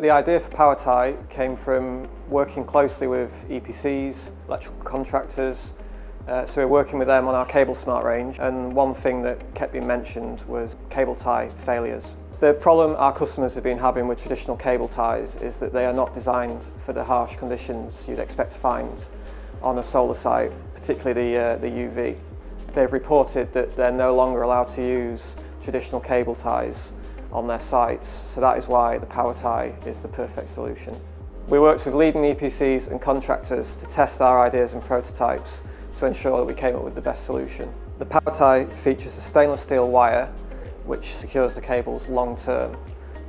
The idea for PowerTie came from working closely with EPCs, electrical contractors. So we're working with them on our Cable Smart range, and one thing that kept being mentioned was cable tie failures. The problem our customers have been having with traditional cable ties is that they are not designed for the harsh conditions you'd expect to find on a solar site, particularly the UV. They've reported that they're no longer allowed to use traditional cable ties on their sites, so that is why the PowerTie is the perfect solution. We worked with leading EPCs and contractors to test our ideas and prototypes to ensure that we came up with the best solution. The PowerTie features a stainless steel wire which secures the cables long term,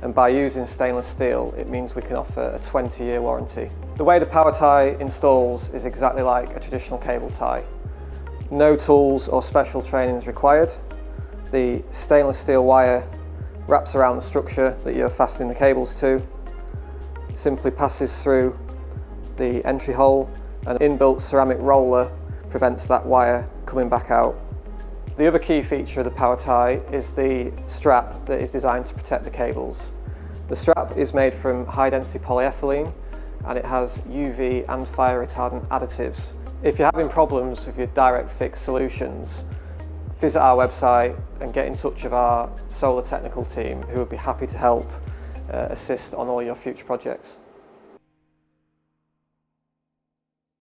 and by using stainless steel it means we can offer a 20-year warranty. The way the PowerTie installs is exactly like a traditional cable tie. No tools or special training is required. The stainless steel wire wraps around the structure that you're fastening the cables to. It simply passes through the entry hole, and an inbuilt ceramic roller prevents that wire coming back out. The other key feature of the PowerTie is the strap that is designed to protect the cables. The strap is made from high-density polyethylene, and it has UV and fire retardant additives. If you're having problems with your direct fix solutions, visit our website and get in touch with our solar technical team, who would be happy to help assist on all your future projects.